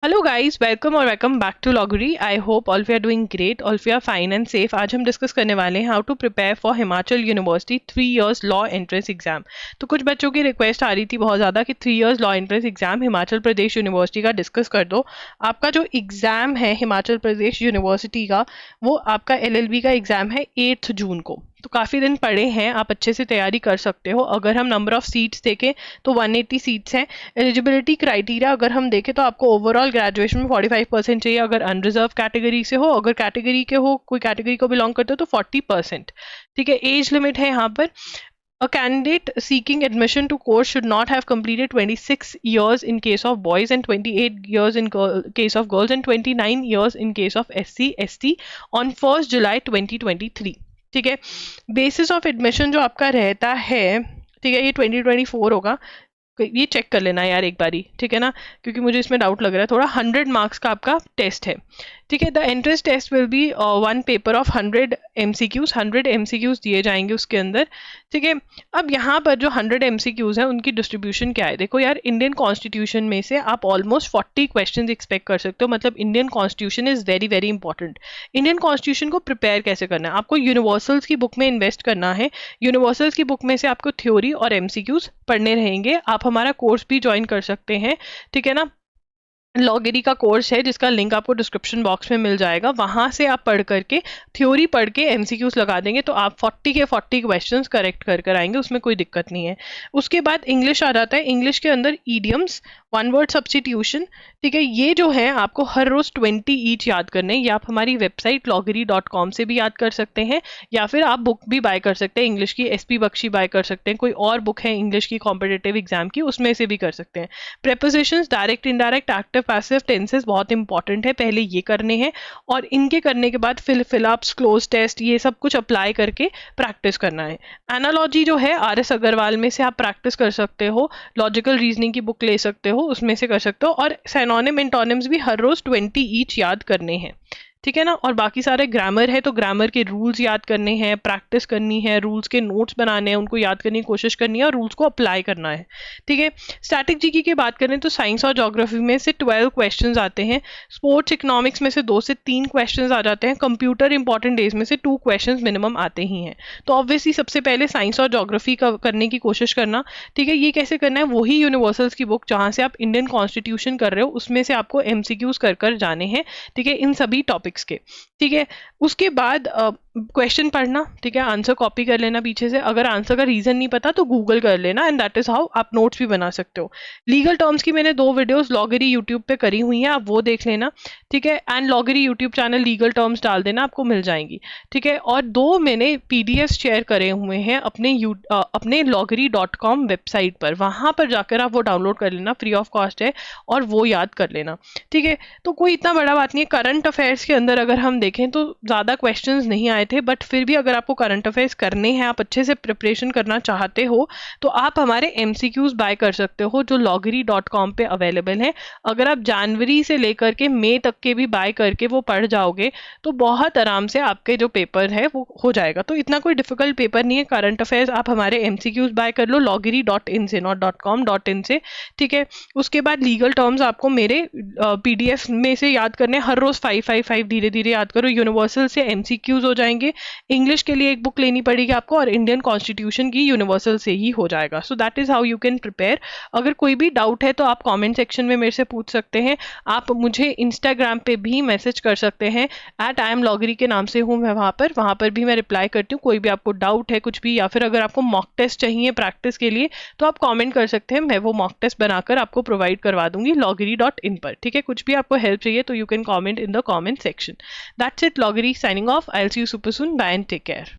Hello guys, welcome और welcome back to लॉगरी। I hope all we are doing great, all we are fine and safe. आज हम discuss करने वाले हैं how to prepare for Himachal university 3 years law entrance exam. तो कुछ बच्चों की रिक्वेस्ट आ रही थी बहुत ज़्यादा कि 3 years law entrance exam Himachal Pradesh university का डिस्कस कर दो। आपका जो एग्ज़ाम है हिमाचल प्रदेश यूनिवर्सिटी का, वो आपका LLB का एग्ज़ाम है 8 जून को। तो काफ़ी दिन पड़े हैं, आप अच्छे से तैयारी कर सकते हो। अगर हम नंबर ऑफ़ सीट्स देखें तो 180 सीट्स हैं। एलिजिबिलिटी क्राइटेरिया अगर हम देखें तो आपको ओवरऑल ग्रेजुएशन में 45% चाहिए अगर अनरिजर्व कैटेगरी से हो। अगर कैटेगरी के हो, कोई कैटेगरी को बिलोंग करते हो तो 40%। ठीक है, एज लिमिट है यहाँ पर। A candidate seeking admission to course should not have completed 26 years in case of boys and 28 years in case of girls and 29 years in case of SC/ST on 1st July 2023। ठीक है, basis of admission जो आपका रहता है, ठीक है, ये 2024 होगा। ये चेक कर लेना यार एक बारी, ठीक है ना, क्योंकि मुझे इसमें डाउट लग रहा है थोड़ा। 100 मार्क्स का आपका टेस्ट है। ठीक है, the entrance test will be one paper of 100 MCQs। 100 MCQs दिए जाएंगे उसके अंदर। ठीक है, अब यहाँ पर जो 100 MCQs हैं उनकी डिस्ट्रीब्यूशन क्या है, देखो यार, इंडियन कॉन्स्टिट्यूशन में से आप ऑलमोस्ट 40 क्वेश्चन एक्सपेक्ट कर सकते हो। मतलब Indian constitution is very very important. Indian constitution को प्रिपेयर कैसे करना है, आपको यूनिवर्सल्स की बुक में इन्वेस्ट करना है। यूनिवर्सल्स की बुक में से आपको थ्योरी और MCQs पढ़ने रहेंगे। आप हमारा कोर्स भी ज्वाइन कर सकते हैं, ठीक है ना। लॉगरी का कोर्स है जिसका लिंक आपको डिस्क्रिप्शन बॉक्स में मिल जाएगा। वहां से आप पढ़ करके, थ्योरी पढ़ के MCQs लगा देंगे तो आप 40 के 40 क्वेश्चंस करेक्ट कर कर आएंगे, उसमें कोई दिक्कत नहीं है। उसके बाद इंग्लिश आ जाता है। इंग्लिश के अंदर ईडियम्स, वन वर्ड सब्स्टिट्यूशन, ठीक है, ये जो है आपको हर रोज 20 ईच याद करने हैं। ये आप हमारी वेबसाइट loggery.com से भी याद कर सकते हैं, या फिर आप बुक भी बाय कर सकते हैं इंग्लिश की। SP बख्शी बाय कर सकते हैं, कोई और बुक है इंग्लिश की कॉम्पिटेटिव एग्जाम की, उसमें से भी कर सकते हैं। Prepositions, direct indirect, active passive tenses बहुत इंपॉर्टेंट है, पहले ये करने हैं। और इनके करने के बाद फिलअप्स, क्लोज टेस्ट, ये सब कुछ अप्लाई करके प्रैक्टिस करना है। एनालॉजी जो है RS अग्रवाल में से आप प्रैक्टिस कर सकते हो। लॉजिकल रीजनिंग की बुक ले सकते हो, उसमें से कर सकते हो। और सिनोनिम एंटोनिम्स भी हर रोज 20 ईच याद करने हैं, ठीक है ना। और बाकी सारे ग्रामर है तो ग्रामर के रूल्स याद करने हैं, प्रैक्टिस करनी है, रूल्स के नोट्स बनाने हैं, उनको याद करने की कोशिश करनी है और रूल्स को अप्लाई करना है, ठीक है। स्टैटिक जीके की बात करें तो साइंस और ज्योग्राफी में से 12 क्वेश्चंस आते हैं। स्पोर्ट्स इकोनॉमिक्स में से 2 से 3 क्वेश्चंस आ जाते हैं। कंप्यूटर इंपॉर्टेंट डेज में से 2 क्वेश्चंस मिनिमम आते ही हैं। तो ऑब्वियसली सबसे पहले साइंस और ज्योग्राफी का करने की कोशिश करना, ठीक है। ये कैसे करना है, वही यूनिवर्सल्स की बुक जहां से आप इंडियन कॉन्स्टिट्यूशन कर रहे हो उसमें से आपको MCQs कर कर जाने हैं, ठीक है, इन सभी टॉपिक्स के, ठीक है। उसके बाद क्वेश्चन पढ़ना, ठीक है, आंसर कॉपी कर लेना पीछे से। अगर आंसर का रीजन नहीं पता तो गूगल कर लेना, एंड दैट इज हाउ आप नोट्स भी बना सकते हो। लीगल टर्म्स की मैंने 2 वीडियोस लॉगरी यूट्यूब पे करी हुई हैं, आप वो देख लेना, ठीक है। एंड लॉगरी यूट्यूब चैनल लीगल टर्म्स डाल देना, आपको मिल जाएंगी, ठीक है। और 2 मैंने PDF शेयर करे हुए हैं अपने loggery.com वेबसाइट पर, वहां पर जाकर आप वो डाउनलोड कर लेना, फ्री ऑफ कॉस्ट है, और वो याद कर लेना, ठीक है। तो कोई इतना बड़ा बात नहीं है। करंट अफेयर्स के अंदर अगर हम देखें तो ज़्यादा क्वेश्चंस नहीं आए थे, बट फिर भी अगर आपको करंट अफेयर्स करने हैं, आप अच्छे से प्रिपरेशन करना चाहते हो, तो आप हमारे MCQs बाय कर सकते हो जो loggery.com पे अवेलेबल है। अगर आप जनवरी से लेकर के मई तक के भी बाय करके वो पढ़ जाओगे तो बहुत आराम से आपके जो पेपर है वो हो जाएगा। तो इतना कोई डिफिकल्ट पेपर नहीं है। करंट अफेयर्स आप हमारे MCQs बाय कर लो loggery.in से, नॉट .com.in से, ठीक है। उसके बाद लीगल टर्म्स आपको मेरे PDF में से याद करने, हर रोज 5 धीरे धीरे याद करो। यूनिवर्सल से MCQs हो जाएंगे। इंग्लिश के लिए एक बुक लेनी पड़ेगी आपको, और इंडियन कॉन्स्टिट्यूशन की यूनिवर्सल से ही हो जाएगा। So that is how you can prepare. अगर कोई भी डाउट है तो आप कमेंट सेक्शन में मेरे से पूछ सकते हैं। आप मुझे इंस्टाग्राम पे भी मैसेज कर सकते हैं, @IamLoggery के नाम से हूँ मैं वहाँ पर भी मैं रिप्लाई करती हूँ। कोई भी आपको डाउट है कुछ भी, या फिर अगर आपको मॉक टेस्ट चाहिए प्रैक्टिस के लिए तो आप कमेंट कर सकते हैं, मैं वो मॉक टेस्ट बनाकर आपको प्रोवाइड करवा दूंगी loggery.in पर, ठीक है। कुछ भी आपको हेल्प चाहिए तो you can comment in the comment section. That's it, Loggery signing off. I'll see you super soon. Bye and take care.